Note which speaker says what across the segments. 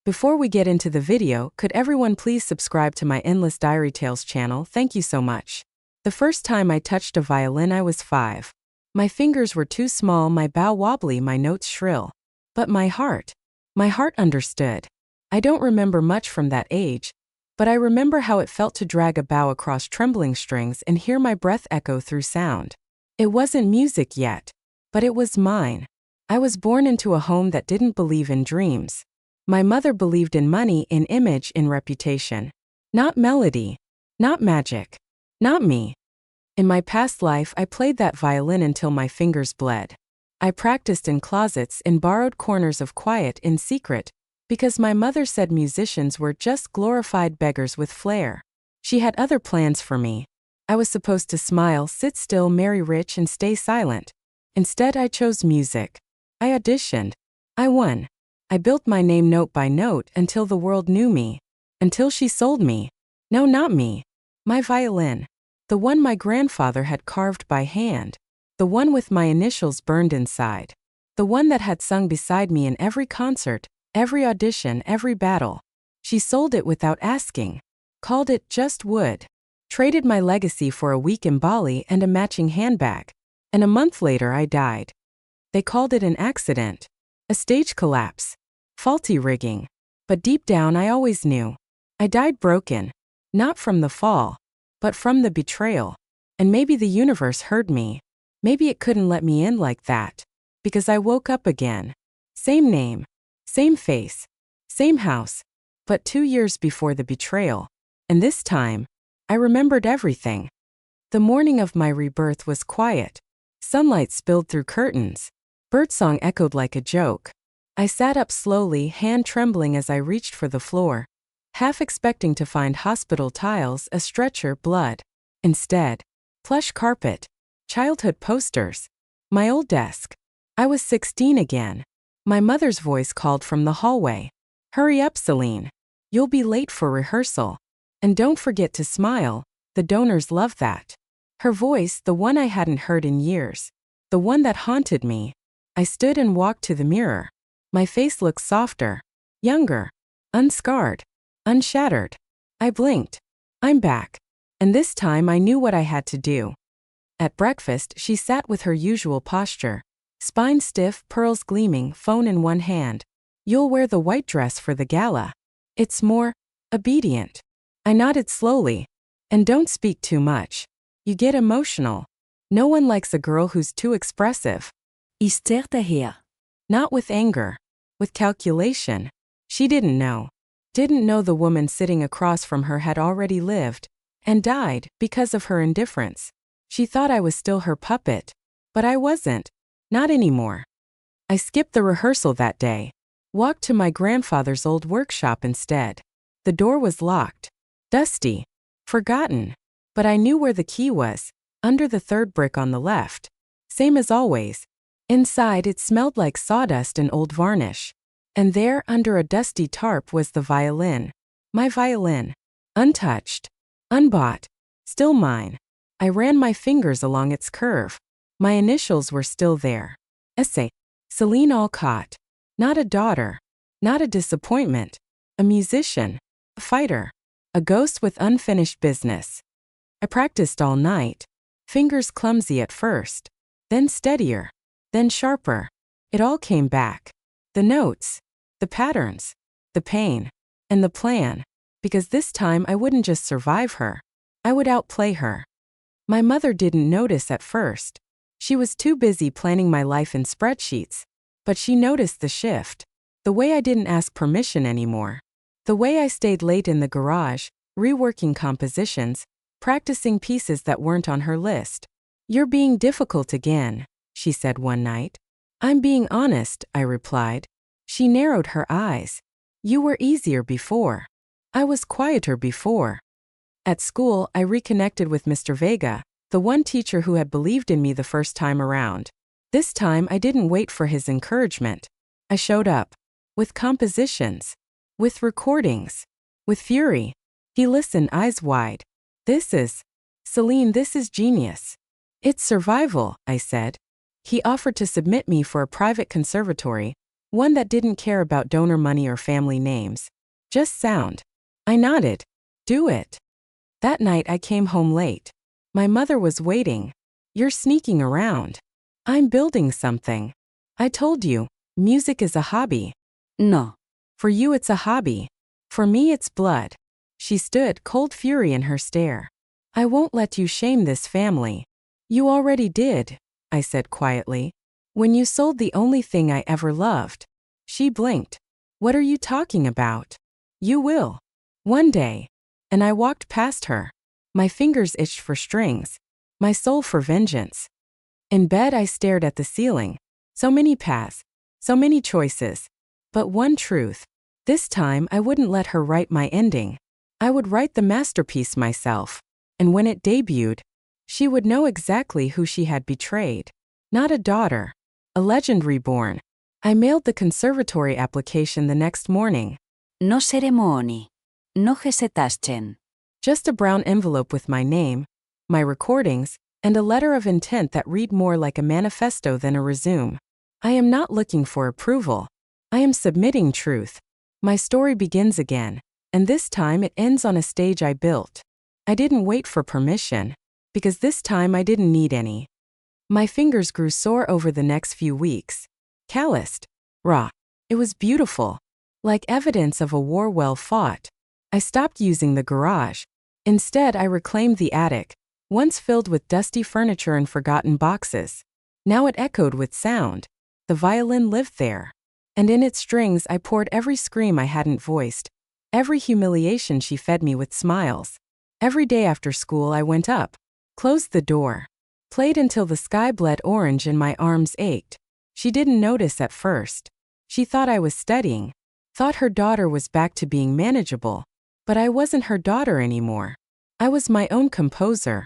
Speaker 1: Before we get into the video, could everyone please subscribe to my Endless Diary Tales channel? Thank you so much. The first time I touched a violin I was 5. My fingers were too small, my bow wobbly, my notes shrill. But my heart understood. I don't remember much from that age, but I remember how it felt to drag a bow across trembling strings and hear my breath echo through sound. It wasn't music yet, but it was mine. I was born into a home that didn't believe in dreams. My mother believed in money, in image, in reputation. Not melody, not magic, not me. In my past life, I played that violin until my fingers bled. I practiced in closets, in borrowed corners of quiet, in secret, because my mother said musicians were just glorified beggars with flair. She had other plans for me. I was supposed to smile, sit still, marry rich, and stay silent. Instead, I chose music. I auditioned. I won. I built my name note by note until the world knew me. Until she sold me. No, not me. My violin. The one my grandfather had carved by hand. The one with my initials burned inside. The one that had sung beside me in every concert, every audition, every battle. She sold it without asking. Called it just wood. Traded my legacy for a week in Bali and a matching handbag. And a month later I died. They called it an accident. A stage collapse. Faulty rigging. But deep down I always knew. I died broken. Not from the fall, but from the betrayal. And maybe the universe heard me. Maybe it couldn't let me in like that. Because I woke up again. Same name. Same face. Same house. But 2 years before the betrayal. And this time, I remembered everything. The morning of my rebirth was quiet. Sunlight spilled through curtains. Birdsong echoed like a joke. I sat up slowly, hand trembling as I reached for the floor, half expecting to find hospital tiles, a stretcher, blood. Instead, plush carpet, childhood posters, my old desk. I was 16 again. My mother's voice called from the hallway. Hurry up, Celine. You'll be late for rehearsal. And don't forget to smile, the donors love that. Her voice, the one I hadn't heard in years. The one that haunted me. I stood and walked to the mirror. My face looked softer, younger, unscarred, unshattered. I blinked. I'm back. And this time I knew what I had to do. At breakfast, she sat with her usual posture. Spine stiff, pearls gleaming, phone in one hand. You'll wear the white dress for the gala. It's more obedient. I nodded slowly. And don't speak too much. You get emotional. No one likes a girl who's too expressive.
Speaker 2: Ich starrte her.
Speaker 1: Not with anger. With calculation. She didn't know. Didn't know the woman sitting across from her had already lived. And died because of her indifference. She thought I was still her puppet. But I wasn't. Not anymore. I skipped the rehearsal that day. Walked to my grandfather's old workshop instead. The door was locked. Dusty. Forgotten. But I knew where the key was. Under the third brick on the left. Same as always. Inside it smelled like sawdust and old varnish. And there, under a dusty tarp, was the violin. My violin. Untouched. Unbought. Still mine. I ran my fingers along its curve. My initials were still there. S.A. Celine Alcott. Not a daughter. Not a disappointment. A musician. A fighter. A ghost with unfinished business. I practiced all night. Fingers clumsy at first. Then steadier. Then sharper. It all came back. The notes. The patterns. The pain. And the plan. Because this time I wouldn't just survive her. I would outplay her. My mother didn't notice at first. She was too busy planning my life in spreadsheets. But she noticed the shift. The way I didn't ask permission anymore. The way I stayed late in the garage, reworking compositions, practicing pieces that weren't on her list. You're being difficult again, she said one night. I'm being honest, I replied. She narrowed her eyes. You were easier before. I was quieter before. At school, I reconnected with Mr. Vega, the one teacher who had believed in me the first time around. This time I didn't wait for his encouragement. I showed up. With compositions. With recordings. With fury. He listened, eyes wide. Celine, this is genius. It's survival, I said. He offered to submit me for a private conservatory, One that didn't care about donor money or family names. Just sound. I nodded. Do it. That night I came home late. My mother was waiting. You're sneaking around. I'm building something. I told you, music is a hobby.
Speaker 2: No.
Speaker 1: For you it's a hobby. For me it's blood. She stood, cold fury in her stare. I won't let you shame this family. You already did, I said quietly. When you sold the only thing I ever loved. She blinked. What are you talking about? You will. One day. And I walked past her. My fingers itched for strings. My soul for vengeance. In bed I stared at the ceiling. So many paths. So many choices. But one truth. This time I wouldn't let her write my ending. I would write the masterpiece myself. And when it debuted, she would know exactly who she had betrayed. Not a daughter. A legend reborn. I mailed the conservatory application the next morning.
Speaker 2: No ceremony. No hesitasten.
Speaker 1: Just a brown envelope with my name, my recordings, and a letter of intent that read more like a manifesto than a resume. I am not looking for approval. I am submitting truth. My story begins again, and this time it ends on a stage I built. I didn't wait for permission, because this time I didn't need any. My fingers grew sore over the next few weeks. Calloused. Raw. It was beautiful. Like evidence of a war well fought. I stopped using the garage. Instead, I reclaimed the attic, once filled with dusty furniture and forgotten boxes. Now it echoed with sound. The violin lived there. And in its strings I poured every scream I hadn't voiced. Every humiliation she fed me with smiles. Every day after school I went up, closed the door, played until the sky bled orange and my arms ached. She didn't notice at first. She thought I was studying, thought her daughter was back to being manageable. But I wasn't her daughter anymore. I was my own composer.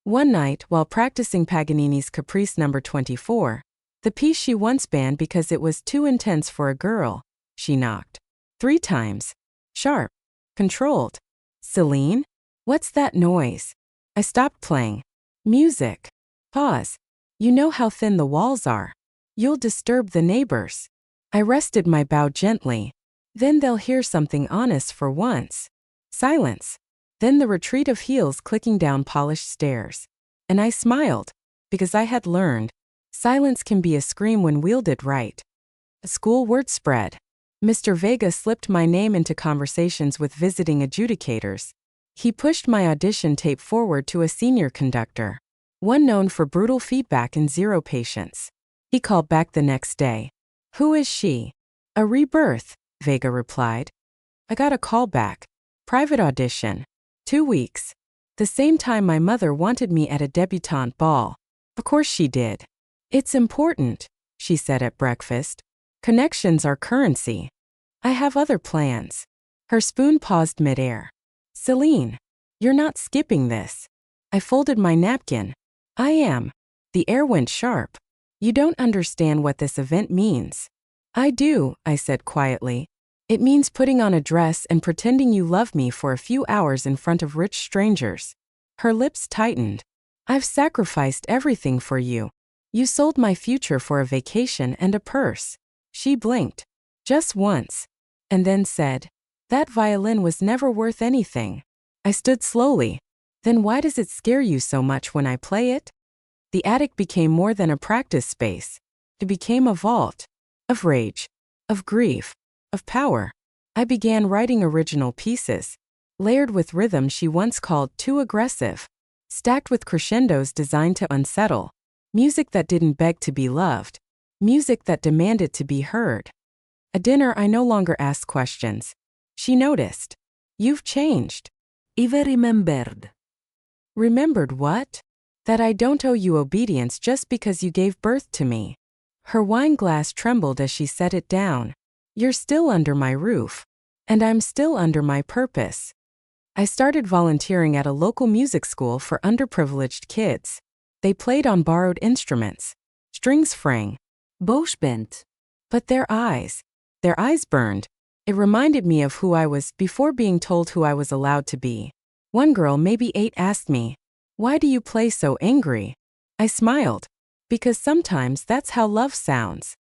Speaker 1: One night, while practicing Paganini's Caprice No. 24, the piece she once banned because it was too intense for a girl, she knocked. 3 times. Sharp. Controlled. Celine? What's that noise? I stopped playing. Music. Pause. You know how thin the walls are. You'll disturb the neighbors. I rested my bow gently. Then they'll hear something honest for once. Silence. Then the retreat of heels clicking down polished stairs. And I smiled, because I had learned. Silence can be a scream when wielded right. A school word spread. Mr. Vega slipped my name into conversations with visiting adjudicators. He pushed my audition tape forward to a senior conductor, one known for brutal feedback and zero patience. He called back the next day. Who is she? A Rebirth, Vega replied. I got a call back. Private audition. 2 weeks. The same time my mother wanted me at a debutante ball. Of course she did. It's important, she said at breakfast. Connections are currency. I have other plans. Her spoon paused midair. Celine, you're not skipping this. I folded my napkin. I am. The air went sharp. You don't understand what this event means. I do, I said quietly. It means putting on a dress and pretending you love me for a few hours in front of rich strangers. Her lips tightened. I've sacrificed everything for you. You sold my future for a vacation and a purse. She blinked. Just once. And then said, that violin was never worth anything. I stood slowly. Then why does it scare you so much when I play it? The attic became more than a practice space. It became a vault. Of rage. Of grief. Of power. I began writing original pieces, layered with rhythm she once called too aggressive, stacked with crescendos designed to unsettle, music that didn't beg to be loved, music that demanded to be heard. At dinner I no longer asked questions. She noticed. You've changed.
Speaker 2: Eva remembered.
Speaker 1: Remembered what? That I don't owe you obedience just because you gave birth to me. Her wine glass trembled as she set it down. You're still under my roof. And I'm still under my purpose. I started volunteering at a local music school for underprivileged kids. They played on borrowed instruments. Strings frang.
Speaker 2: Bows bent.
Speaker 1: But their eyes burned. It reminded me of who I was before being told who I was allowed to be. One girl, maybe 8, asked me, "Why do you play so angry?" I smiled. Because sometimes that's how love sounds.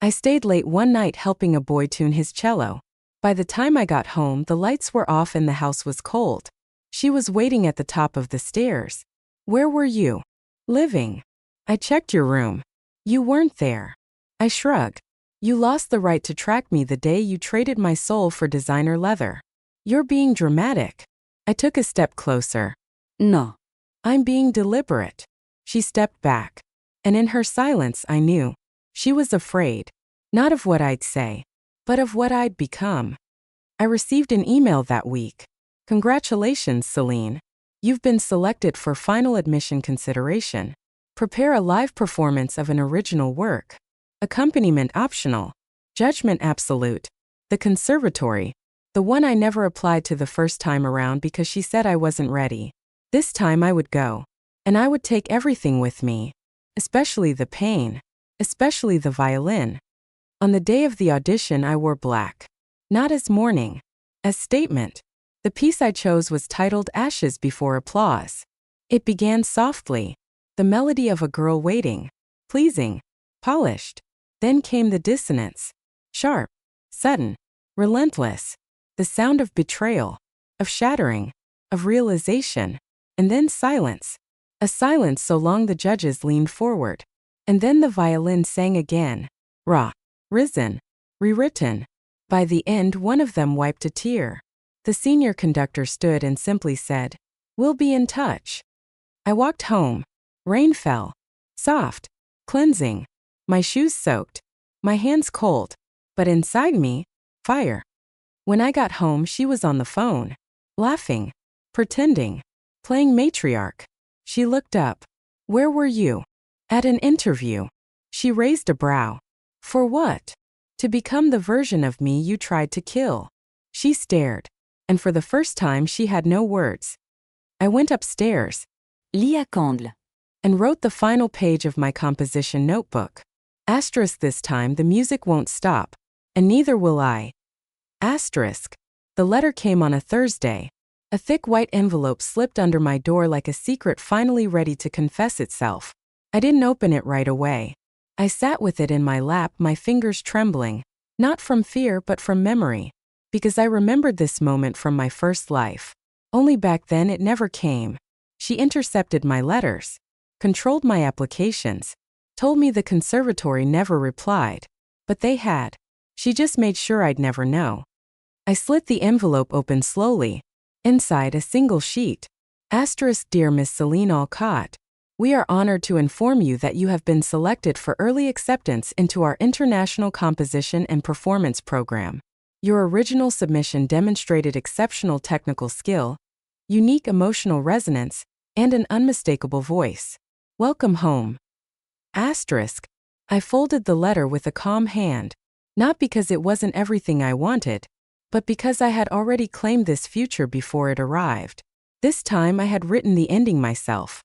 Speaker 1: I stayed late one night helping a boy tune his cello. By the time I got home, the lights were off and the house was cold. She was waiting at the top of the stairs. Where were you? Living. I checked your room. You weren't there. I shrugged. You lost the right to track me the day you traded my soul for designer leather. You're being dramatic. I took a step closer.
Speaker 2: No.
Speaker 1: I'm being deliberate. She stepped back. And in her silence I knew. She was afraid. Not of what I'd say, but of what I'd become. I received an email that week. Congratulations, Celine. You've been selected for final admission consideration. Prepare a live performance of an original work. Accompaniment optional. Judgment absolute. The conservatory. The one I never applied to the first time around because she said I wasn't ready. This time I would go. And I would take everything with me. Especially the pain. Especially the violin. On the day of the audition I wore black. Not as mourning. As statement. The piece I chose was titled Ashes Before Applause. It began softly. The melody of a girl waiting. Pleasing. Polished. Then came the dissonance. Sharp. Sudden. Relentless. The sound of betrayal. Of shattering. Of realization. And then silence. A silence so long the judges leaned forward. And then the violin sang again. Raw. Risen. Rewritten. By the end one of them wiped a tear. The senior conductor stood and simply said, "We'll be in touch." I walked home. Rain fell. Soft. Cleansing. My shoes soaked. My hands cold. But inside me, fire. When I got home she was on the phone. Laughing. Pretending. Playing matriarch. She looked up. Where were you? At an interview. She raised a brow. For what? To become the version of me you tried to kill. She stared. And for the first time she had no words. I went upstairs.
Speaker 2: Lis à Cangle.
Speaker 1: And wrote the final page of my composition notebook. Asterisk this time the music won't stop. And neither will I. Asterisk. The letter came on a Thursday. A thick white envelope slipped under my door like a secret finally ready to confess itself. I didn't open it right away. I sat with it in my lap, my fingers trembling. Not from fear but from memory. Because I remembered this moment from my first life. Only back then it never came. She intercepted my letters. Controlled my applications. Told me the conservatory never replied. But they had. She just made sure I'd never know. I slit the envelope open slowly. Inside a single sheet. Asterisk Dear Miss Celine Alcott. We are honored to inform you that you have been selected for early acceptance into our International Composition and Performance Program. Your original submission demonstrated exceptional technical skill, unique emotional resonance, and an unmistakable voice. Welcome home. Asterisk. I folded the letter with a calm hand. Not because it wasn't everything I wanted, but because I had already claimed this future before it arrived. This time I had written the ending myself.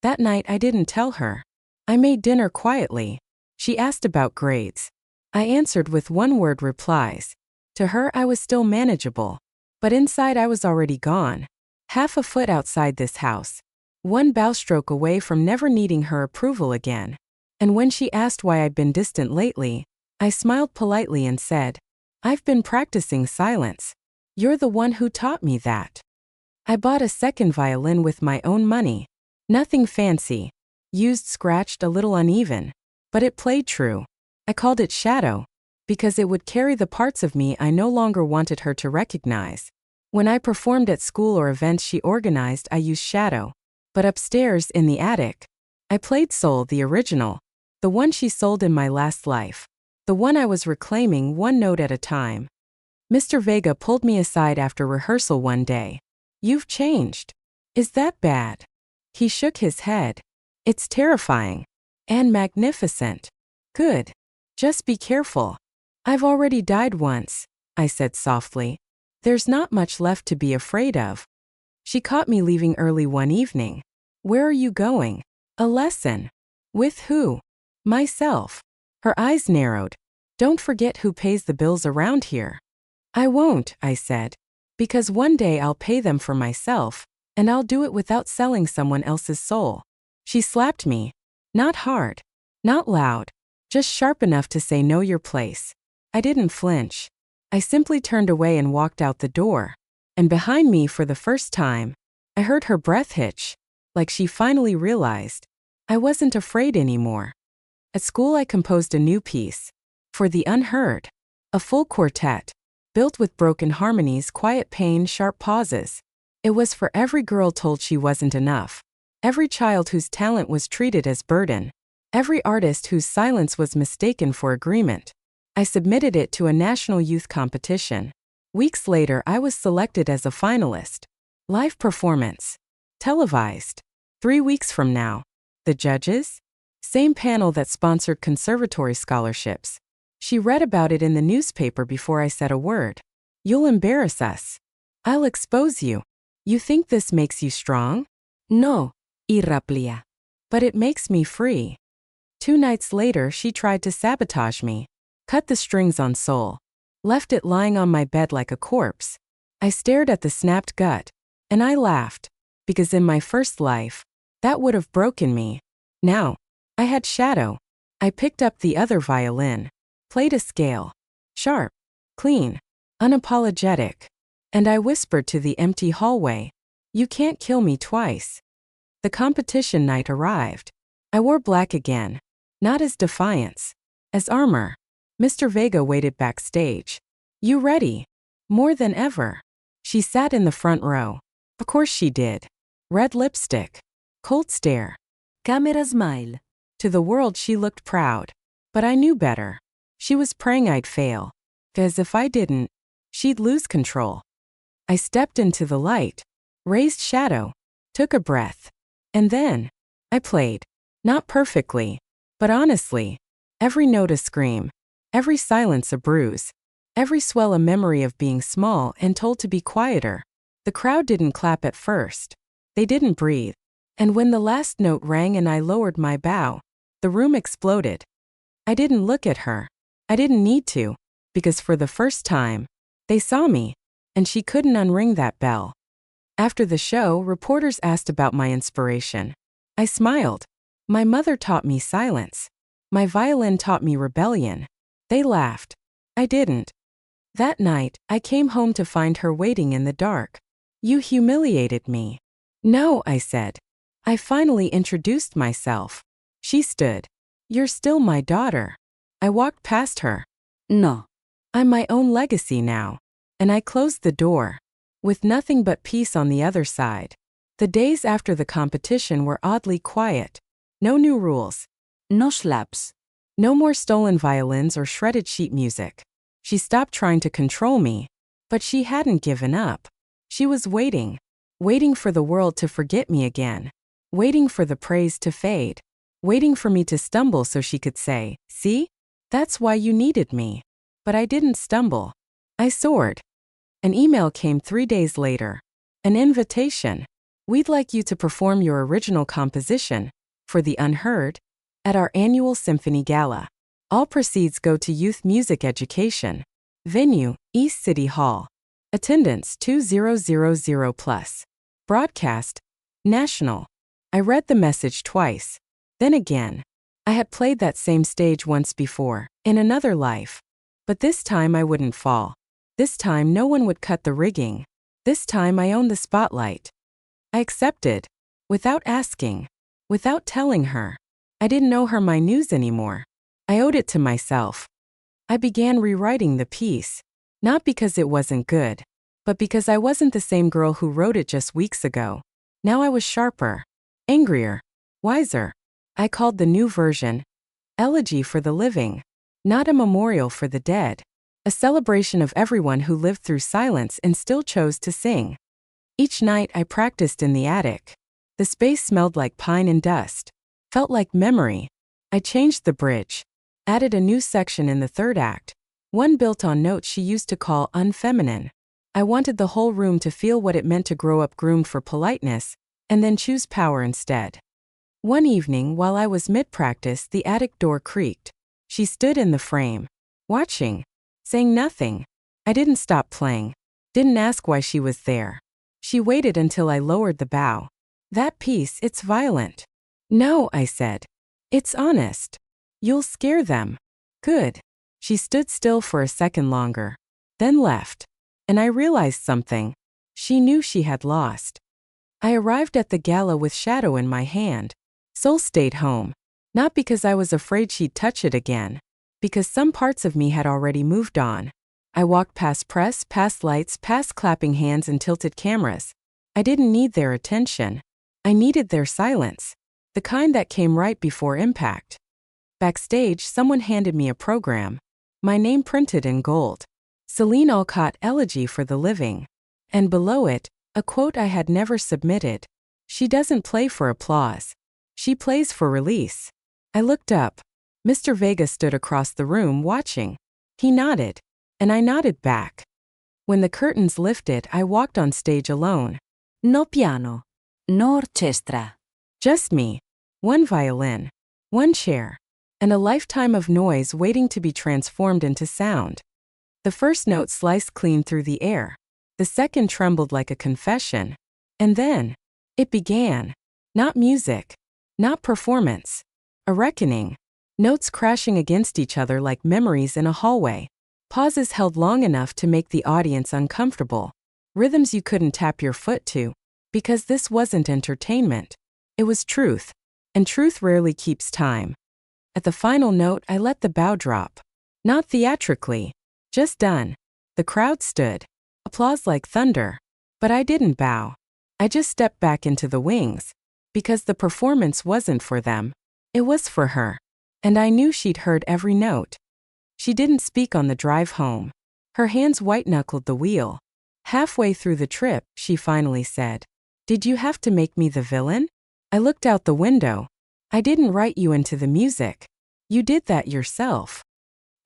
Speaker 1: That night I didn't tell her. I made dinner quietly. She asked about grades. I answered with one-word replies. To her I was still manageable. But inside I was already gone. Half a foot outside this house. One bowstroke away from never needing her approval again. And when she asked why I'd been distant lately, I smiled politely and said, I've been practicing silence. You're the one who taught me that. I bought a second violin with my own money. Nothing fancy. Used scratched a little uneven. But it played true. I called it Shadow. Because it would carry the parts of me I no longer wanted her to recognize. When I performed at school or events she organized I used Shadow. But upstairs in the attic, I played Soul, the original. The one she sold in my last life. The one I was reclaiming one note at a time. Mr. Vega pulled me aside after rehearsal one day. You've changed. Is that bad? He shook his head. It's terrifying. And magnificent. Good. Just be careful. I've already died once, I said softly. There's not much left to be afraid of. She caught me leaving early one evening. Where are you going? A lesson. With who? Myself. Her eyes narrowed. Don't forget who pays the bills around here. I won't, I said. Because one day I'll pay them for myself, and I'll do it without selling someone else's soul. She slapped me. Not hard. Not loud. Just sharp enough to say know your place. I didn't flinch. I simply turned away and walked out the door. And behind me for the first time, I heard her breath hitch, like she finally realized I wasn't afraid anymore. At school I composed a new piece, for the unheard. A full quartet, built with broken harmonies, quiet pain, sharp pauses. It was for every girl told she wasn't enough. Every child whose talent was treated as burden. Every artist whose silence was mistaken for agreement. I submitted it to a national youth competition. Weeks later I was selected as a finalist. Live performance. Televised. 3 weeks from now. The judges? Same panel that sponsored conservatory scholarships. She read about it in the newspaper before I said a word. You'll embarrass us. I'll expose you. You think this makes you strong?
Speaker 2: No, irraplia.
Speaker 1: But it makes me free. 2 nights later she tried to sabotage me. Cut the strings on Soul. Left it lying on my bed like a corpse. I stared at the snapped gut. And I laughed. Because in my first life, that would have broken me. Now, I had shadow. I picked up the other violin. Played a scale. Sharp. Clean. Unapologetic. And I whispered to the empty hallway, you can't kill me twice. The competition night arrived. I wore black again. Not as defiance. As armor. Mr. Vega waited backstage. You ready? More than ever. She sat in the front row. Of course she did. Red lipstick. Cold stare.
Speaker 2: Camera smile.
Speaker 1: To the world she looked proud. But I knew better. She was praying I'd fail. 'Cause if I didn't, she'd lose control. I stepped into the light. Raised shadow. Took a breath. And then, I played. Not perfectly. But honestly. Every note a scream. Every silence a bruise. Every swell a memory of being small and told to be quieter. The crowd didn't clap at first. They didn't breathe. And when the last note rang and I lowered my bow, the room exploded. I didn't look at her. I didn't need to. Because for the first time, they saw me. And she couldn't unring that bell. After the show, reporters asked about my inspiration. I smiled. My mother taught me silence. My violin taught me rebellion. They laughed. I didn't. That night, I came home to find her waiting in the dark. You humiliated me. No, I said. I finally introduced myself. She stood. You're still my daughter. I walked past her.
Speaker 2: No.
Speaker 1: I'm my own legacy now. And I closed the door. With nothing but peace on the other side. The days after the competition were oddly quiet. No new rules.
Speaker 2: No slaps.
Speaker 1: No more stolen violins or shredded sheet music. She stopped trying to control me. But she hadn't given up. She was waiting. Waiting for the world to forget me again. Waiting for the praise to fade. Waiting for me to stumble so she could say, see? That's why you needed me. But I didn't stumble. I soared. An email came 3 days later. An invitation. We'd like you to perform your original composition, for the unheard, at our annual symphony gala. All proceeds go to youth music education. Venue, East City Hall. Attendance 2000 plus. Broadcast, national. I read the message twice. Then again. I had played that same stage once before, in another life. But this time I wouldn't fall. This time no one would cut the rigging. This time I owned the spotlight. I accepted. Without asking. Without telling her. I didn't know her my news anymore. I owed it to myself. I began rewriting the piece. Not because it wasn't good. But because I wasn't the same girl who wrote it just weeks ago. Now I was sharper. Angrier. Wiser. I called the new version Elegy for the Living. Not a memorial for the dead. A celebration of everyone who lived through silence and still chose to sing. Each night I practiced in the attic. The space smelled like pine and dust. Felt like memory. I changed the bridge. Added a new section in the third act. One built on notes she used to call unfeminine. I wanted the whole room to feel what it meant to grow up groomed for politeness, and then choose power instead. One evening while I was mid-practice, the attic door creaked. She stood in the frame. Watching. Saying nothing. I didn't stop playing. Didn't ask why she was there. She waited until I lowered the bow. That piece, it's violent. No, I said. It's honest. You'll scare them. Good. She stood still for a second longer, then left. And I realized something. She knew she had lost. I arrived at the gala with Shadow in my hand. Soul stayed home. Not because I was afraid she'd touch it again. Because some parts of me had already moved on. I walked past press, past lights, past clapping hands and tilted cameras. I didn't need their attention. I needed their silence. The kind that came right before impact. Backstage, someone handed me a program. My name printed in gold. Celine Alcott Elegy for the Living. And below it, a quote I had never submitted. She doesn't play for applause. She plays for release. I looked up. Mr. Vega stood across the room watching. He nodded. And I nodded back. When the curtains lifted, I walked on stage alone.
Speaker 2: No piano. No orchestra.
Speaker 1: Just me. One violin. One chair. And a lifetime of noise waiting to be transformed into sound. The first note sliced clean through the air. The second trembled like a confession. And then, it began. Not music. Not performance. A reckoning. Notes crashing against each other like memories in a hallway. Pauses held long enough to make the audience uncomfortable. Rhythms you couldn't tap your foot to. Because this wasn't entertainment. It was truth. And truth rarely keeps time. At the final note, I let the bow drop. Not theatrically. Just done. The crowd stood. Applause like thunder. But I didn't bow. I just stepped back into the wings. Because the performance wasn't for them. It was for her. And I knew she'd heard every note. She didn't speak on the drive home. Her hands white-knuckled the wheel. Halfway through the trip, she finally said, "Did you have to make me the villain?" I looked out the window. "I didn't write you into the music. You did that yourself."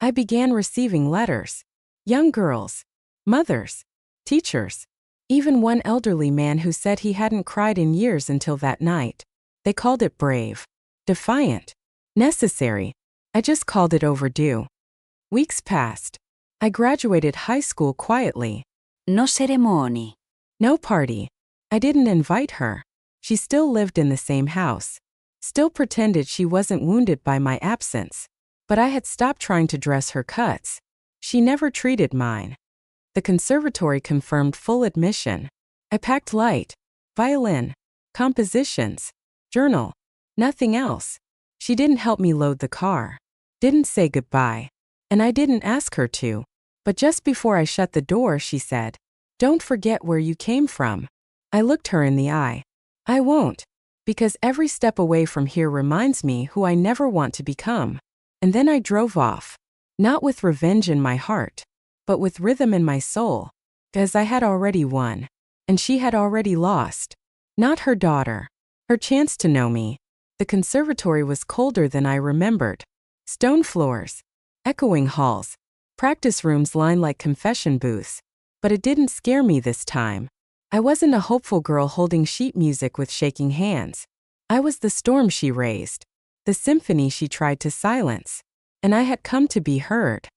Speaker 1: I began receiving letters. Young girls. Mothers. Teachers. Even one elderly man who said he hadn't cried in years until that night. They called it brave. Defiant. Necessary. I just called it overdue. Weeks passed. I graduated high school quietly.
Speaker 2: No ceremony.
Speaker 1: No party. I didn't invite her. She still lived in the same house. Still pretended she wasn't wounded by my absence. But I had stopped trying to dress her cuts. She never treated mine. The conservatory confirmed full admission. I packed light. Violin. Compositions. Journal. Nothing else. She didn't help me load the car. Didn't say goodbye. And I didn't ask her to. But just before I shut the door, she said, "Don't forget where you came from." I looked her in the eye. I won't. Because every step away from here reminds me who I never want to become. And then I drove off. Not with revenge in my heart. But with rhythm in my soul. Because I had already won. And she had already lost. Not her daughter. Her chance to know me. The conservatory was colder than I remembered. Stone floors. Echoing halls. Practice rooms lined like confession booths. But it didn't scare me this time. I wasn't a hopeful girl holding sheet music with shaking hands. I was the storm she raised. The symphony she tried to silence. And I had come to be heard.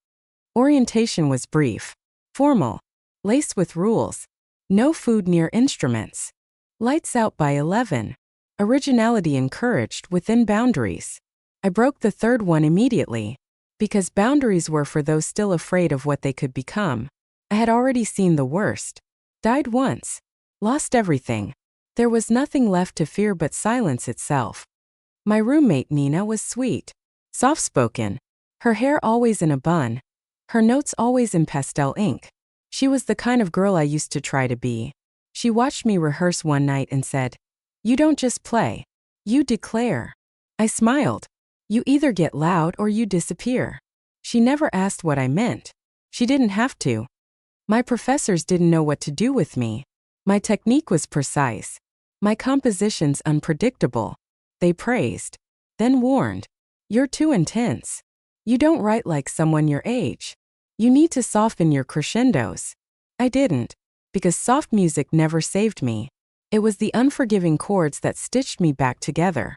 Speaker 1: Orientation was brief. Formal. Laced with rules. No food near instruments. Lights out by 11. Originality encouraged within boundaries. I broke the third one immediately. Because boundaries were for those still afraid of what they could become. I had already seen the worst. Died once. Lost everything. There was nothing left to fear but silence itself. My roommate Nina was sweet. Soft-spoken. Her hair always in a bun. Her notes always in pastel ink. She was the kind of girl I used to try to be. She watched me rehearse one night and said, "You don't just play. You declare." I smiled. "You either get loud or you disappear." She never asked what I meant. She didn't have to. My professors didn't know what to do with me. My technique was precise. My compositions unpredictable. They praised. Then warned. "You're too intense. You don't write like someone your age. You need to soften your crescendos." I didn't. Because soft music never saved me. It was the unforgiving chords that stitched me back together.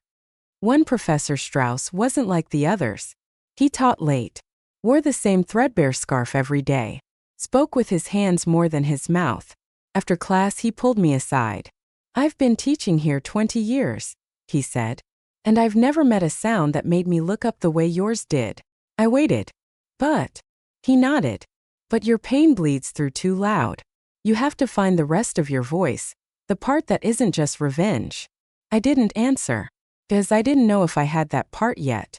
Speaker 1: One Professor Strauss wasn't like the others. He taught late. Wore the same threadbare scarf every day. Spoke with his hands more than his mouth. After class he pulled me aside. "I've been teaching here 20 years," he said. And I've never met a sound that made me look up the way yours did. I waited. But. He nodded. But your pain bleeds through too loud. You have to find the rest of your voice, the part that isn't just revenge. I didn't answer, because I didn't know if I had that part yet.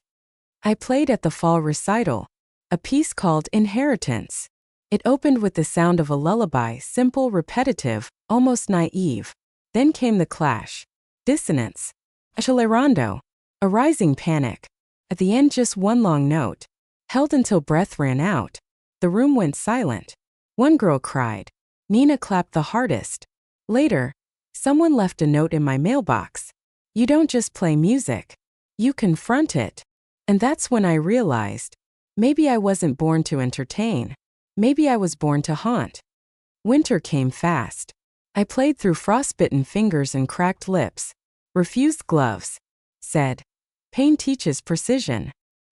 Speaker 1: I played at the fall recital, a piece called Inheritance. It opened with the sound of a lullaby, simple, repetitive, almost naive. Then came the clash. Dissonance. Accelerando. A rising panic. At the end just one long note. Held until breath ran out. The room went silent. One girl cried. Nina clapped the hardest. Later, someone left a note in my mailbox. You don't just play music. You confront it. And that's when I realized, maybe I wasn't born to entertain. Maybe I was born to haunt. Winter came fast. I played through frostbitten fingers and cracked lips. Refused gloves. Said, pain teaches precision.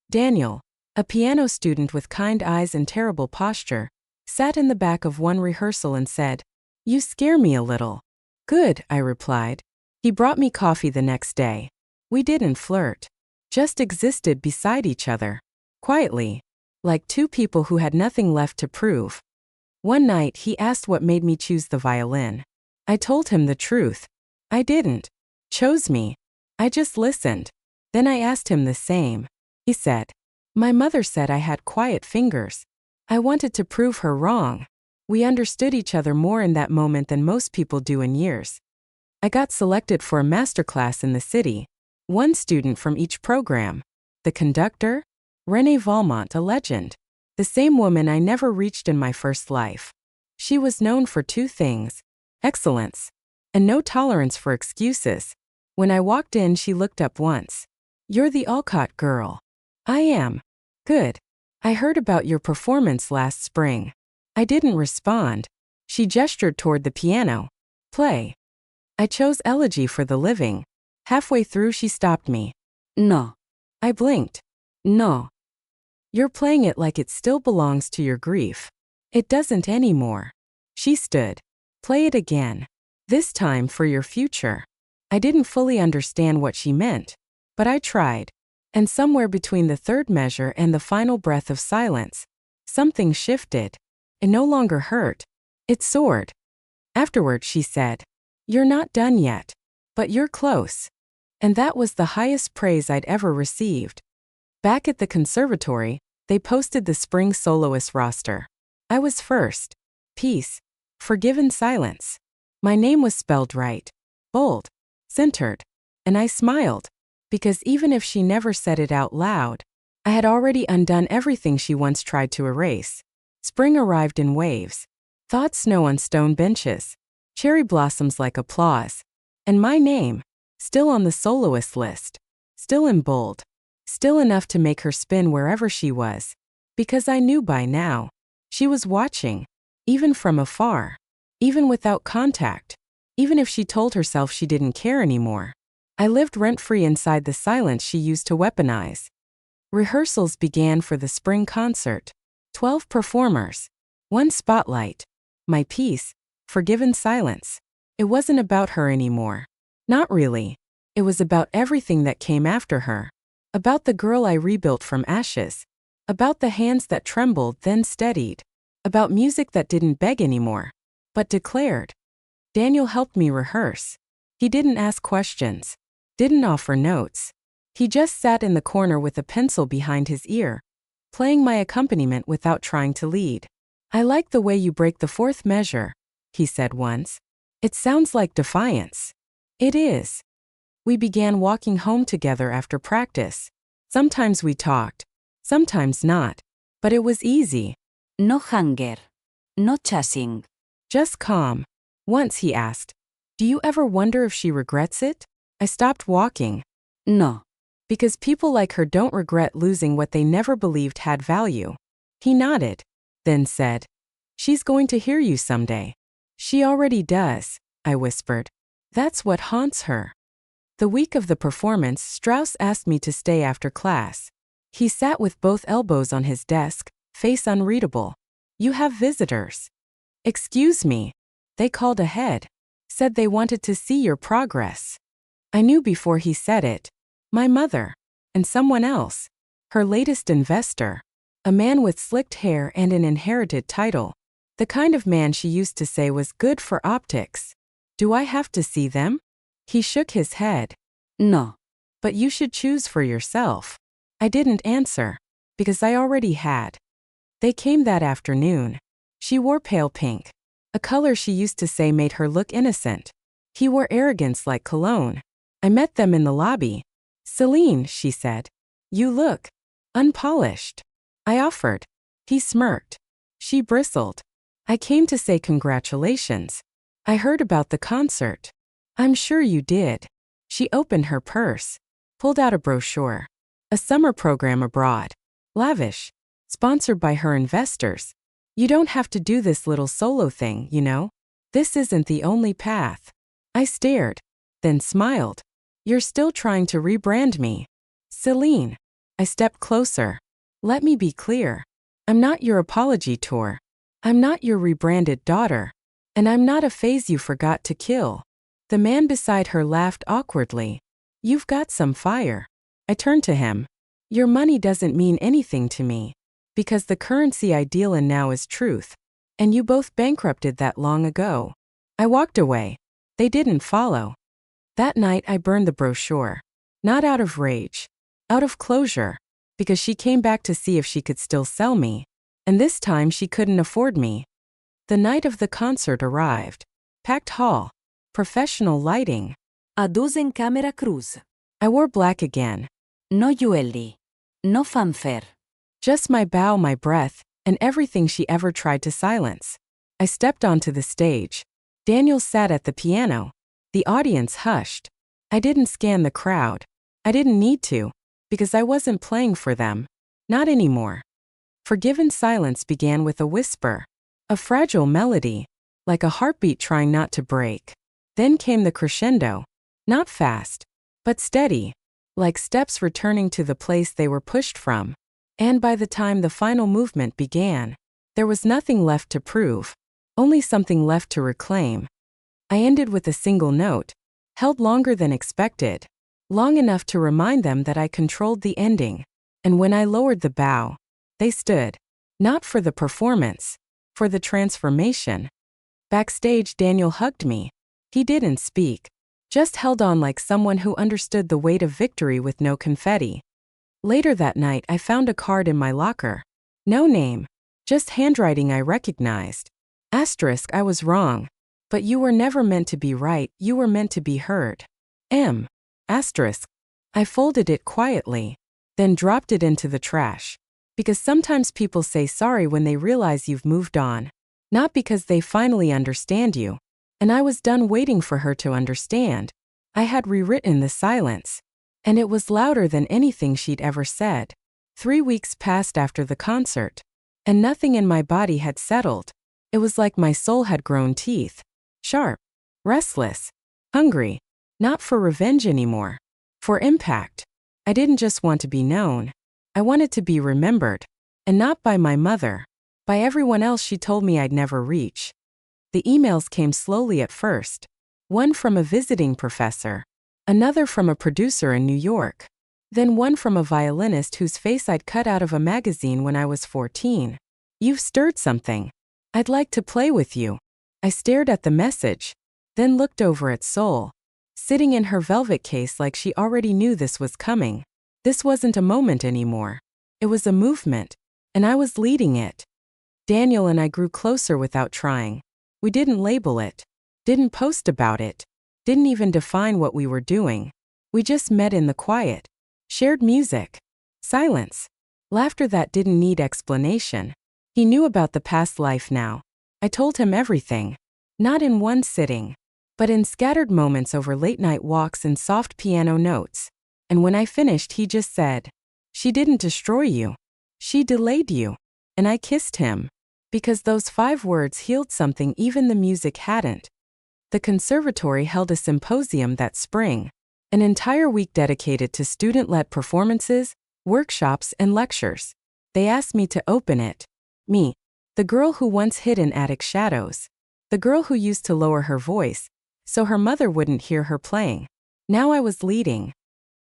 Speaker 1: Daniel, a piano student with kind eyes and terrible posture, sat in the back of one rehearsal and said, you scare me a little. Good, I replied. He brought me coffee the next day. We didn't flirt. Just existed beside each other. Quietly. Like two people who had nothing left to prove. One night he asked what made me choose the violin. I told him the truth. I didn't chose me. I just listened. Then I asked him the same. He said, my mother said I had quiet fingers. I wanted to prove her wrong. We understood each other more in that moment than most people do in years. I got selected for a masterclass in the city. One student from each program. The conductor? Renee Valmont, a legend. The same woman I never reached in my first life. She was known for two things: excellence and no tolerance for excuses. When I walked in, she looked up once. You're the Alcott girl. I am. Good. I heard about your performance last spring. I didn't respond. She gestured toward the piano. Play. I chose Elegy for the Living. Halfway through, she stopped me.
Speaker 2: No.
Speaker 1: I blinked. No. You're playing it like it still belongs to your grief. It doesn't anymore. She stood. Play it again. This time for your future. I didn't fully understand what she meant, but I tried. And somewhere between the third measure and the final breath of silence, something shifted. It no longer hurt. It soared. Afterward, she said, you're not done yet, but you're close. And that was the highest praise I'd ever received. Back at the conservatory, they posted the spring soloist roster. I was first. Peace. Forgiven silence. My name was spelled right. Bold. Centered. And I smiled. Because even if she never said it out loud, I had already undone everything she once tried to erase. Spring arrived in waves. Thawed snow on stone benches. Cherry blossoms like applause. And my name, still on the soloist list. Still in bold. Still enough to make her spin wherever she was. Because I knew by now, she was watching. Even from afar. Even without contact. Even if she told herself she didn't care anymore. I lived rent-free inside the silence she used to weaponize. Rehearsals began for the spring concert. 12 performers. One spotlight. My piece, Forgiven Silence. It wasn't about her anymore. Not really. It was about everything that came after her. About the girl I rebuilt from ashes. About the hands that trembled then steadied. About music that didn't beg anymore, but declared. Daniel helped me rehearse. He didn't ask questions. Didn't offer notes. He just sat in the corner with a pencil behind his ear, playing my accompaniment without trying to lead. I like the way you break the fourth measure, he said once. It sounds like defiance. It is. We began walking home together after practice. Sometimes we talked, sometimes not, but it was easy.
Speaker 2: No hunger. No chasing.
Speaker 1: Just calm. Once he asked, do you ever wonder if she regrets it? I stopped walking.
Speaker 2: No.
Speaker 1: Because people like her don't regret losing what they never believed had value. He nodded, then said, she's going to hear you someday. She already does, I whispered. That's what haunts her. The week of the performance, Strauss asked me to stay after class. He sat with both elbows on his desk, face unreadable. You have visitors. Excuse me. They called ahead. Said they wanted to see your progress. I knew before he said it. My mother. And someone else. Her latest investor. A man with slicked hair and an inherited title. The kind of man she used to say was good for optics. Do I have to see them? He shook his head.
Speaker 2: No.
Speaker 1: But you should choose for yourself. I didn't answer. Because I already had. They came that afternoon. She wore pale pink. A color she used to say made her look innocent. He wore arrogance like cologne. I met them in the lobby. Celine, she said. You look unpolished. I offered. He smirked. She bristled. I came to say congratulations. I heard about the concert. I'm sure you did. She opened her purse. Pulled out a brochure. A summer program abroad. Lavish. Sponsored by her investors. You don't have to do this little solo thing, you know? This isn't the only path. I stared. Then smiled. You're still trying to rebrand me. Celine. I stepped closer. Let me be clear. I'm not your apology tour. I'm not your rebranded daughter. And I'm not a phase you forgot to kill. The man beside her laughed awkwardly. You've got some fire. I turned to him. Your money doesn't mean anything to me. Because the currency I deal in now is truth. And you both bankrupted that long ago. I walked away. They didn't follow. That night I burned the brochure. Not out of rage. Out of closure. Because she came back to see if she could still sell me. And this time she couldn't afford me. The night of the concert arrived. Packed hall. Professional lighting.
Speaker 2: Adus en camera cruz.
Speaker 1: I wore black again.
Speaker 2: No jewelry. No fanfare.
Speaker 1: Just my bow, my breath, and everything she ever tried to silence. I stepped onto the stage. Daniel sat at the piano. The audience hushed. I didn't scan the crowd. I didn't need to, because I wasn't playing for them. Not anymore. Forgiven silence began with a whisper. A fragile melody. Like a heartbeat trying not to break. Then came the crescendo. Not fast, but steady. Like steps returning to the place they were pushed from. And by the time the final movement began, there was nothing left to prove. Only something left to reclaim. I ended with a single note. Held longer than expected. Long enough to remind them that I controlled the ending. And when I lowered the bow, they stood. Not for the performance. For the transformation. Backstage, Daniel hugged me. He didn't speak. Just held on like someone who understood the weight of victory with no confetti. Later that night I found a card in my locker. No name. Just handwriting I recognized. Asterisk, I was wrong. But you were never meant to be right, you were meant to be heard. M. Asterisk. I folded it quietly. Then dropped it into the trash. Because sometimes people say sorry when they realize you've moved on. Not because they finally understand you. And I was done waiting for her to understand. I had rewritten the silence. And it was louder than anything she'd ever said. 3 weeks passed after the concert. And nothing in my body had settled. It was like my soul had grown teeth. Sharp. Restless. Hungry. Not for revenge anymore. For impact. I didn't just want to be known. I wanted to be remembered. And not by my mother. By everyone else she told me I'd never reach. The emails came slowly at first. One from a visiting professor. Another from a producer in New York. Then one from a violinist whose face I'd cut out of a magazine when I was 14. You've stirred something. I'd like to play with you. I stared at the message. Then looked over at Sol. Sitting in her velvet case like she already knew this was coming. This wasn't a moment anymore. It was a movement. And I was leading it. Daniel and I grew closer without trying. We didn't label it. Didn't post about it. Didn't even define what we were doing. We just met in the quiet. Shared music. Silence. Laughter that didn't need explanation. He knew about the past life now. I told him everything. Not in one sitting. But in scattered moments over late-night walks and soft piano notes. And when I finished he just said, "She didn't destroy you. She delayed you." And I kissed him. Because those 5 words healed something even the music hadn't. The conservatory held a symposium that spring. An entire week dedicated to student-led performances, workshops, and lectures. They asked me to open it. Me. The girl who once hid in attic shadows. The girl who used to lower her voice, so her mother wouldn't hear her playing. Now I was leading.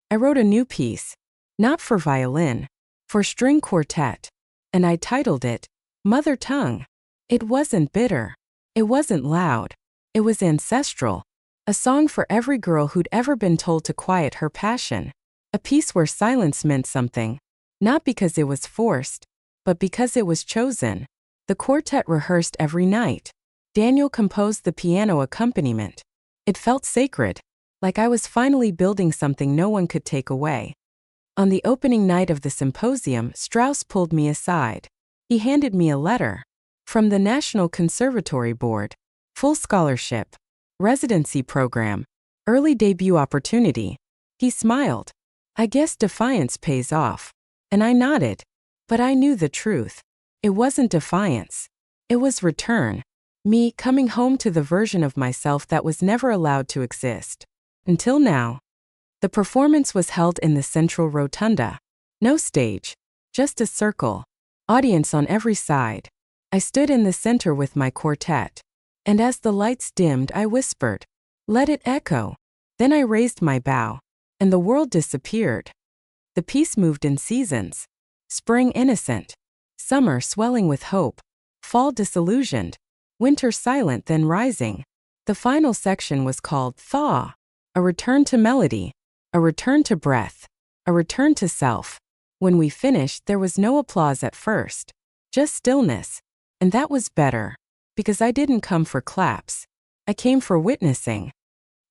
Speaker 1: I wrote a new piece, not for violin, for string quartet, and I titled it, Mother Tongue. It wasn't bitter. It wasn't loud. It was ancestral. A song for every girl who'd ever been told to quiet her passion. A piece where silence meant something, not because it was forced, but because it was chosen. The quartet rehearsed every night. Daniel composed the piano accompaniment. It felt sacred, like I was finally building something no one could take away. On the opening night of the symposium, Strauss pulled me aside. He handed me a letter. From the National Conservatory Board. Full scholarship. Residency program. Early debut opportunity. He smiled. I guess defiance pays off. And I nodded. But I knew the truth. It wasn't defiance. It was return. Me coming home to the version of myself that was never allowed to exist. Until now. The performance was held in the central rotunda. No stage. Just a circle. Audience on every side. I stood in the center with my quartet. And as the lights dimmed, I whispered, "Let it echo." Then I raised my bow. And the world disappeared. The piece moved in seasons. Spring innocent. Summer swelling with hope. Fall disillusioned. Winter silent then rising. The final section was called Thaw. A return to melody. A return to breath. A return to self. When we finished, there was no applause at first. Just stillness. And that was better. Because I didn't come for claps. I came for witnessing.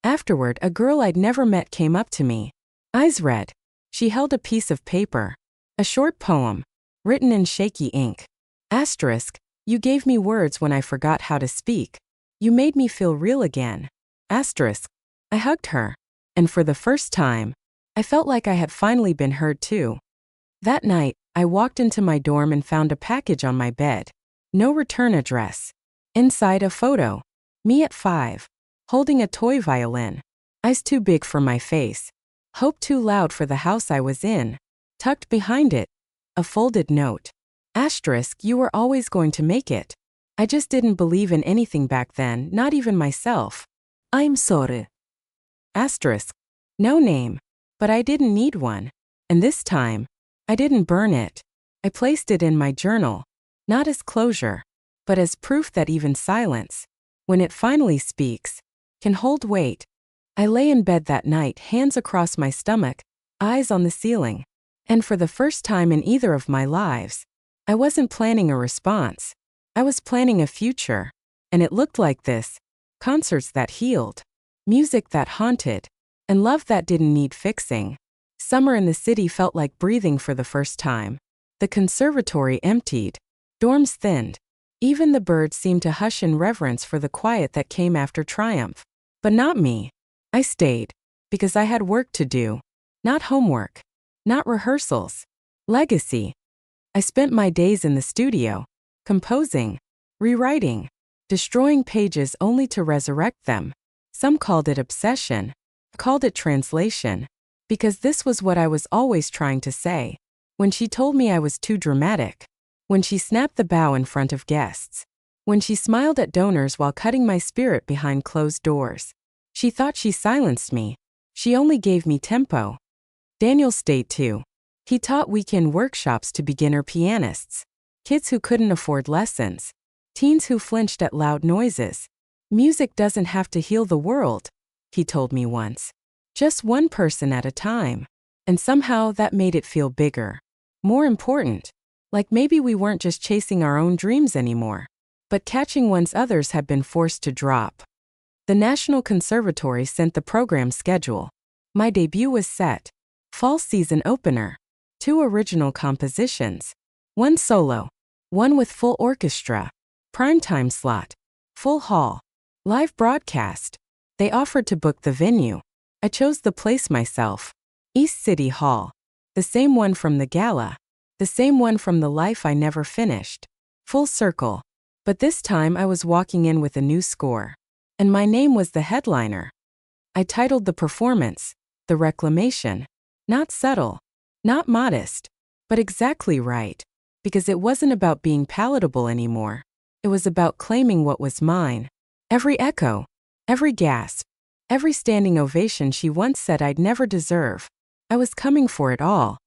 Speaker 1: Afterward, a girl I'd never met came up to me. Eyes red. She held a piece of paper. A short poem. Written in shaky ink. Asterisk, you gave me words when I forgot how to speak. You made me feel real again. Asterisk, I hugged her. And for the first time, I felt like I had finally been heard too. That night, I walked into my dorm and found a package on my bed. No return address. Inside a photo. Me at 5. Holding a toy violin. Eyes too big for my face. Hope too loud for the house I was in. Tucked behind it. A folded note. Asterisk, you were always going to make it. I just didn't believe in anything back then, not even myself.
Speaker 2: I'm sorry.
Speaker 1: Asterisk. No name. But I didn't need one. And this time, I didn't burn it. I placed it in my journal. Not as closure, but as proof that even silence, when it finally speaks, can hold weight. I lay in bed that night, hands across my stomach, eyes on the ceiling. And for the first time in either of my lives, I wasn't planning a response. I was planning a future. And it looked like this. Concerts that healed. Music that haunted. And love that didn't need fixing. Summer in the city felt like breathing for the first time. The conservatory emptied. Dorms thinned. Even the birds seemed to hush in reverence for the quiet that came after triumph. But not me. I stayed. Because I had work to do. Not homework. Not rehearsals. Legacy. I spent my days in the studio. Composing. Rewriting. Destroying pages only to resurrect them. Some called it obsession. I called it translation. Because this was what I was always trying to say. When she told me I was too dramatic. When she snapped the bow in front of guests. When she smiled at donors while cutting my spirit behind closed doors. She thought she silenced me. She only gave me tempo. Daniel stayed too. He taught weekend workshops to beginner pianists. Kids who couldn't afford lessons. Teens who flinched at loud noises. Music doesn't have to heal the world, he told me once. Just one person at a time. And somehow that made it feel bigger. More important. Like maybe we weren't just chasing our own dreams anymore, but catching ones others had been forced to drop. The National Conservatory sent the program schedule. My debut was set. Fall season opener. 2 original compositions. 1 solo. 1 with full orchestra. Primetime slot. Full hall. Live broadcast. They offered to book the venue. I chose the place myself. East City Hall. The same one from the gala. The same one from the life I never finished. Full circle. But this time I was walking in with a new score. And my name was the headliner. I titled the performance, The Reclamation. Not subtle. Not modest. But exactly right. Because it wasn't about being palatable anymore. It was about claiming what was mine. Every echo. Every gasp. Every standing ovation she once said I'd never deserve. I was coming for it all.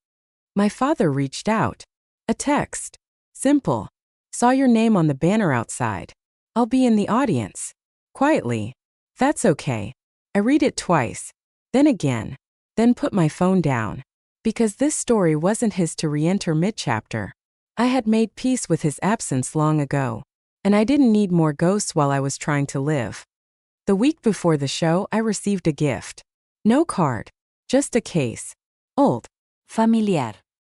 Speaker 1: My father reached out. A text. Simple. Saw your name on the banner outside. I'll be in the audience. Quietly. That's okay. I read it twice. Then again. Then put my phone down. Because this story wasn't his to re-enter mid-chapter. I had made peace with his absence long ago. And I didn't need more ghosts while I was trying to live. The week before the show, I received a gift. No card. Just a case. Old.
Speaker 2: Familiar.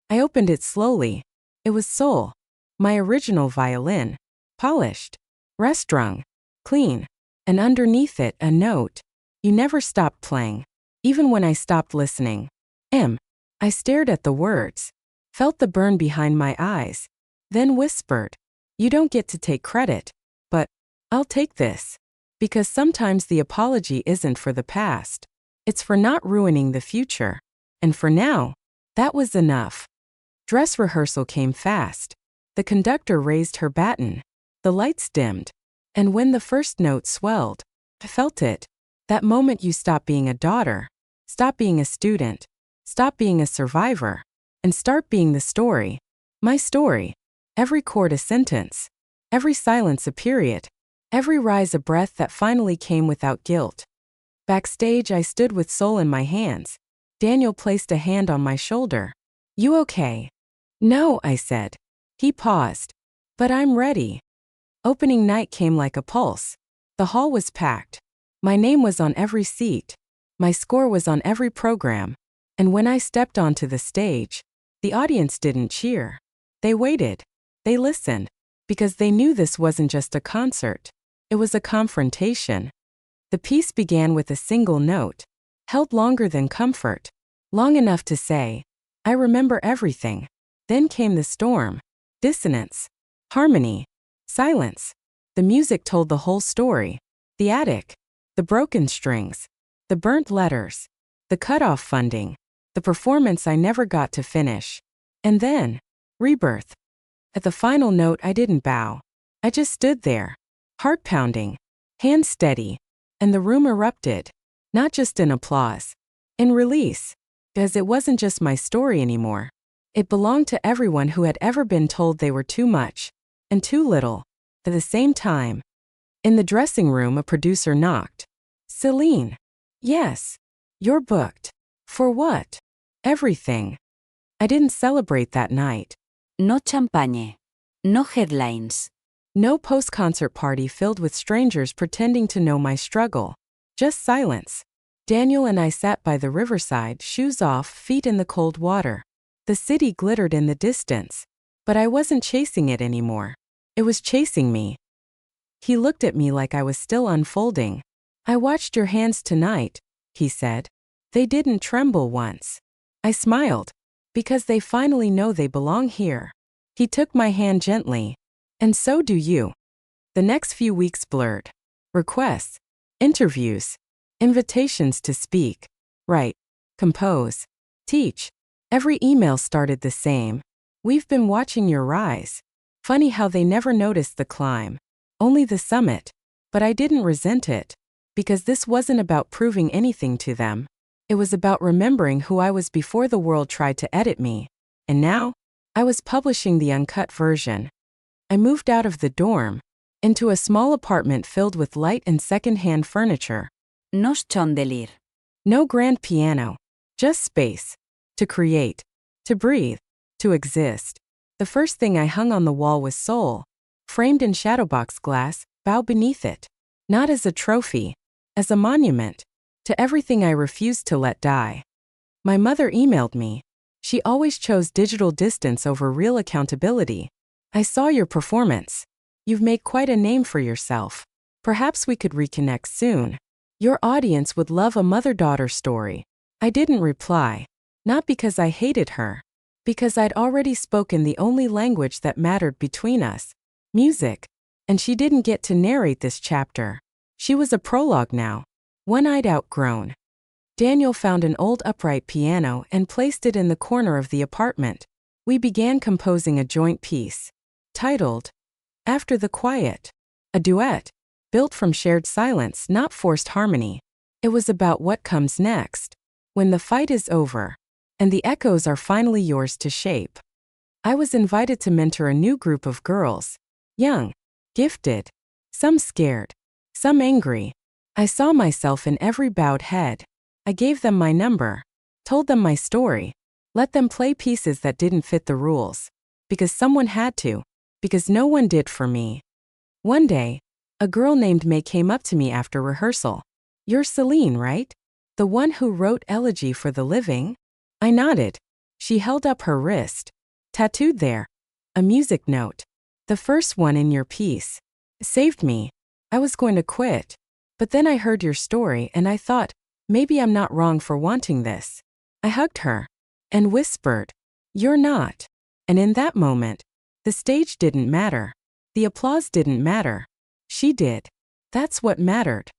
Speaker 1: I opened it slowly. It was Soul. My original violin. Polished. Restrung. Clean. And underneath it, a note. You never stopped playing. Even when I stopped listening. I stared at the words. Felt the burn behind my eyes. Then whispered. You don't get to take credit. But I'll take this. Because sometimes the apology isn't for the past. It's for not ruining the future. And for now, that was enough. Dress rehearsal came fast. The conductor raised her baton. The lights dimmed. And when the first note swelled, I felt it. That moment you stop being a daughter. Stop being a student. Stop being a survivor. And start being the story. My story. Every chord a sentence. Every silence a period. Every rise a breath that finally came without guilt. Backstage I stood with Soul in my hands. Daniel placed a hand on my shoulder. You okay? No, I said. He paused. But I'm ready. Opening night came like a pulse. The hall was packed. My name was on every seat. My score was on every program. And when I stepped onto the stage, the audience didn't cheer. They waited. They listened. Because they knew this wasn't just a concert. It was a confrontation. The piece began with a single note. Held longer than comfort. Long enough to say, I remember everything. Then came the storm. Dissonance. Harmony. Silence. The music told the whole story. The attic. The broken strings. The burnt letters. The cut-off funding. The performance I never got to finish. And then, Rebirth. At the final note I didn't bow. I just stood there. Heart pounding. Hands steady. And the room erupted. Not just in applause. In release. Because it wasn't just my story anymore. It belonged to everyone who had ever been told they were too much. And too little. At the same time. In the dressing room a producer knocked. Celine. Yes. You're booked. For what? Everything. I didn't celebrate that night.
Speaker 2: No champagne. No headlines.
Speaker 1: No post-concert party filled with strangers pretending to know my struggle. Just silence. Daniel and I sat by the riverside, shoes off, feet in the cold water. The city glittered in the distance. But I wasn't chasing it anymore. It was chasing me. He looked at me like I was still unfolding. I watched your hands tonight, he said. They didn't tremble once. I smiled. Because they finally know they belong here. He took my hand gently. And so do you. The next few weeks blurred. Requests. Interviews. Invitations to speak. Write. Compose. Teach. Every email started the same. We've been watching your rise. Funny how they never noticed the climb. Only the summit. But I didn't resent it. Because this wasn't about proving anything to them. It was about remembering who I was before the world tried to edit me. And now, I was publishing the uncut version. I moved out of the dorm. Into a small apartment filled with light and second-hand furniture.
Speaker 2: No chandelier.
Speaker 1: No grand piano. Just space. To create. To breathe. To exist. The first thing I hung on the wall was Soul. Framed in shadowbox glass, bow beneath it. Not as a trophy. As a monument. To everything I refused to let die. My mother emailed me. She always chose digital distance over real accountability. I saw your performance. You've made quite a name for yourself. Perhaps we could reconnect soon. Your audience would love a mother-daughter story. I didn't reply. Not because I hated her. Because I'd already spoken the only language that mattered between us. Music. And she didn't get to narrate this chapter. She was a prologue now. One I'd outgrown. Daniel found an old upright piano and placed it in the corner of the apartment. We began composing a joint piece. Titled, After the Quiet. A duet. Built from shared silence, not forced harmony. It was about what comes next. When the fight is over. and the echoes are finally yours to shape. I was invited to mentor a new group of girls. Young, gifted, some scared, some angry. I saw myself in every bowed head. I gave them my number, told them my story, let them play pieces that didn't fit the rules. Because someone had to, because no one did for me. One day, a girl named May came up to me after rehearsal. "You're Celine, right? The one who wrote Elegy for the Living?" I nodded. She held up her wrist. "Tattooed there. A music note. The first one in your piece. Saved me. I was going to quit. But then I heard your story and I thought, maybe I'm not wrong for wanting this." I hugged her and whispered, "You're not." And in that moment, the stage didn't matter. The applause didn't matter. She did. That's what mattered.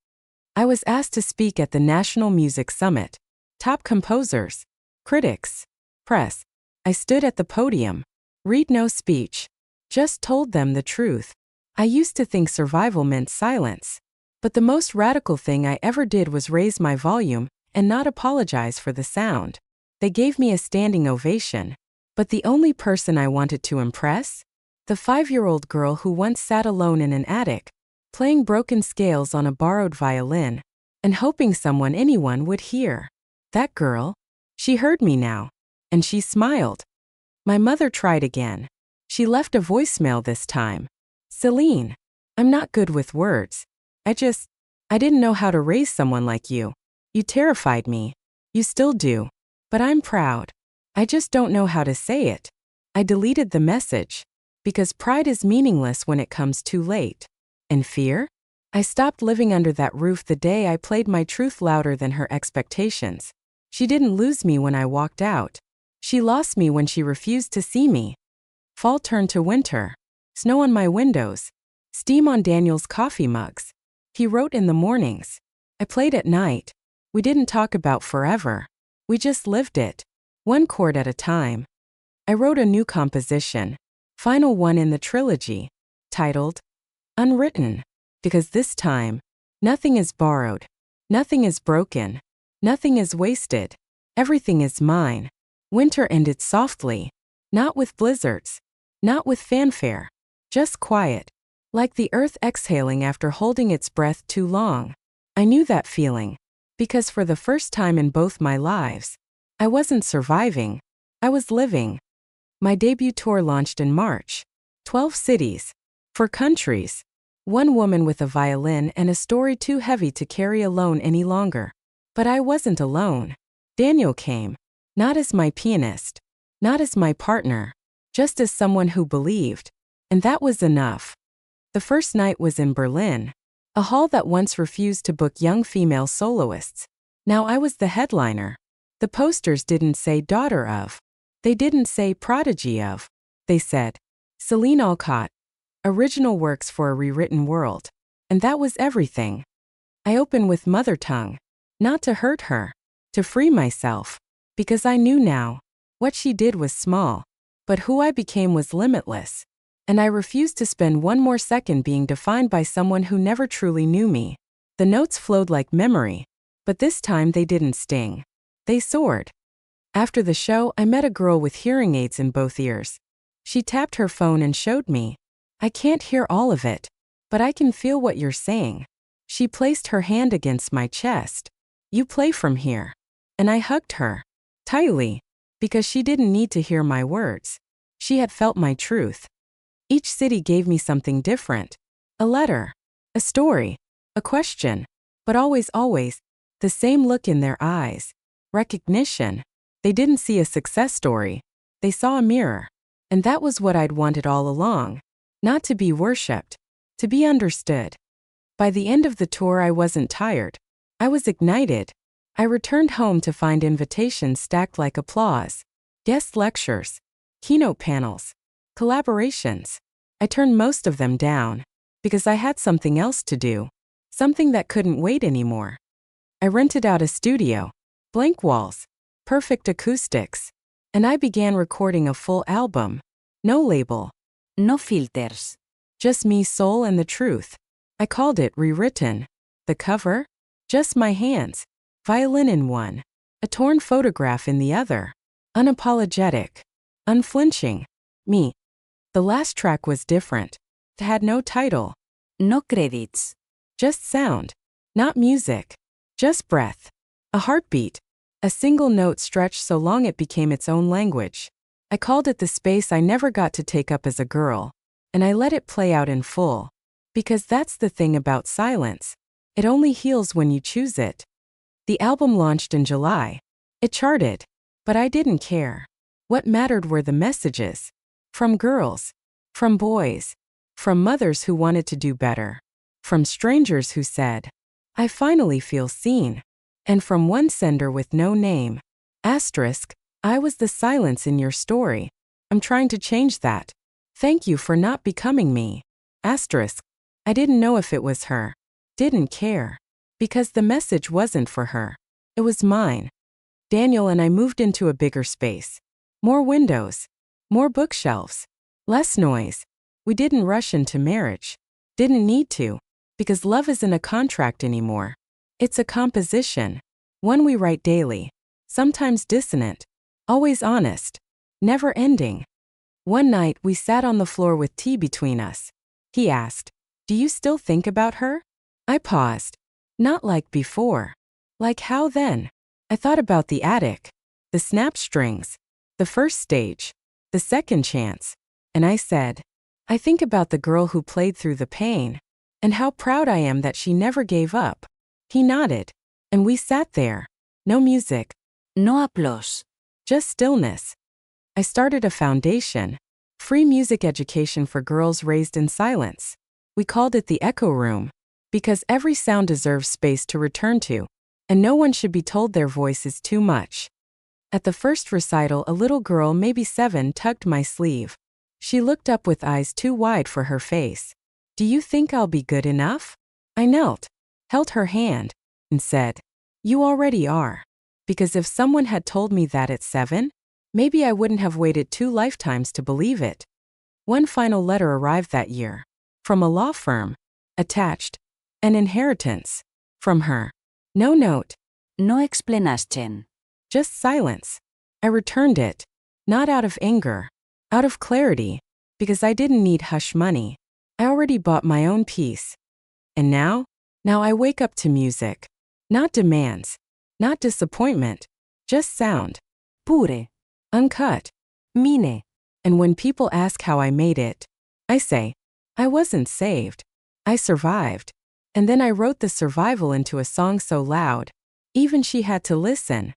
Speaker 1: I was asked to speak at the National Music Summit. Top composers, critics, press. I stood at the podium. Read no speech. Just told them the truth. I used to think survival meant silence. But the most radical thing I ever did was raise my volume and not apologize for the sound. They gave me a standing ovation. But the only person I wanted to impress? The 5-year-old girl who once sat alone in an attic, playing broken scales on a borrowed violin, and hoping anyone would hear. That girl? She heard me now. And she smiled. My mother tried again. She left a voicemail this time. "Celine, I'm not good with words. I didn't know how to raise someone like you. You terrified me. You still do. But I'm proud. I just don't know how to say it." I deleted the message. Because pride is meaningless when it comes too late. And fear? I stopped living under that roof the day I played my truth louder than her expectations. She didn't lose me when I walked out. She lost me when she refused to see me. Fall turned to winter. Snow on my windows. Steam on Daniel's coffee mugs. He wrote in the mornings. I played at night. We didn't talk about forever. We just lived it. One chord at a time. I wrote a new composition. Final one in the trilogy. Titled Unwritten. Because this time, nothing is borrowed. Nothing is broken. Nothing is wasted. Everything is mine. Winter ended softly. Not with blizzards. Not with fanfare. Just quiet. Like the earth exhaling after holding its breath too long. I knew that feeling. Because for the first time in both my lives, I wasn't surviving. I was living. My debut tour launched in March. 12 cities. 4 countries. One woman with a violin and a story too heavy to carry alone any longer. But I wasn't alone. Daniel came. Not as my pianist. Not as my partner. Just as someone who believed. And that was enough. The first night was in Berlin. A hall that once refused to book young female soloists. Now I was the headliner. The posters didn't say daughter of. They didn't say prodigy of. They said, Celine Alcott. Original works for a rewritten world. And that was everything. I opened with mother tongue. Not to hurt her. To free myself. Because I knew now. What she did was small. But who I became was limitless. And I refused to spend one more second being defined by someone who never truly knew me. The notes flowed like memory. But this time they didn't sting. They soared. After the show, I met a girl with hearing aids in both ears. She tapped her phone and showed me. "I can't hear all of it. But I can feel what you're saying." She placed her hand against my chest. "You play from here." And I hugged her. Tightly. Because she didn't need to hear my words. She had felt my truth. Each city gave me something different. A letter. A story. A question. But always, the same look in their eyes. Recognition. They didn't see a success story. They saw a mirror. And that was what I'd wanted all along. Not to be worshipped. To be understood. By the end of the tour, I wasn't tired. I was ignited. I returned home to find invitations stacked like applause. Guest lectures. Keynote panels. Collaborations. I turned most of them down. Because I had something else to do. Something that couldn't wait anymore. I rented out a studio. Blank walls. Perfect acoustics. And I began recording a full album. No label.
Speaker 2: No filters.
Speaker 1: Just me, soul, and the truth. I called it Rewritten. The cover? Just my hands. Violin in one. A torn photograph in the other. Unapologetic. Unflinching. Me. The last track was different. It had no title.
Speaker 2: No credits.
Speaker 1: Just sound. Not music. Just breath. A heartbeat. A single note stretched so long it became its own language. I called it the space I never got to take up as a girl. And I let it play out in full. Because that's the thing about silence. It only heals when you choose it. The album launched in July. It charted. But I didn't care. What mattered were the messages. From girls. From boys. From mothers who wanted to do better. From strangers who said, I finally feel seen. And from one sender with no name. Asterisk, I was the silence in your story. I'm trying to change that. Thank you for not becoming me. Asterisk, I didn't know if it was her. Didn't care. Because the message wasn't for her. It was mine. Daniel and I moved into a bigger space. More windows. More bookshelves. Less noise. We didn't rush into marriage. Didn't need to. Because love isn't a contract anymore. It's a composition. One we write daily. Sometimes dissonant. Always honest. Never ending. One night we sat on the floor with tea between us. He asked, do you still think about her? I paused. Not like before. Like how then? I thought about the attic. The snap strings. The first stage. The second chance. And I said, I think about the girl who played through the pain. And how proud I am that she never gave up. He nodded. And we sat there. No music.
Speaker 2: No applause.
Speaker 1: Just stillness. I started a foundation. Free music education for girls raised in silence. We called it the Echo Room. Because every sound deserves space to return to. And no one should be told their voice is too much. At the first recital, a little girl, maybe 7, tugged my sleeve. She looked up with eyes too wide for her face. Do you think I'll be good enough? I knelt, held her hand, and said, you already are. Because if someone had told me that at 7, maybe I wouldn't have waited 2 lifetimes to believe it. One final letter arrived that year. From a law firm. Attached. An inheritance. From her. No note.
Speaker 2: No explanation.
Speaker 1: Just silence. I returned it. Not out of anger. Out of clarity. Because I didn't need hush money. I already bought my own peace. And now? Now I wake up to music. Not demands. Not disappointment. Just sound.
Speaker 2: Pure.
Speaker 1: Uncut.
Speaker 2: Mine.
Speaker 1: And when people ask how I made it, I say, I wasn't saved. I survived. And then I wrote the survival into a song so loud, even she had to listen.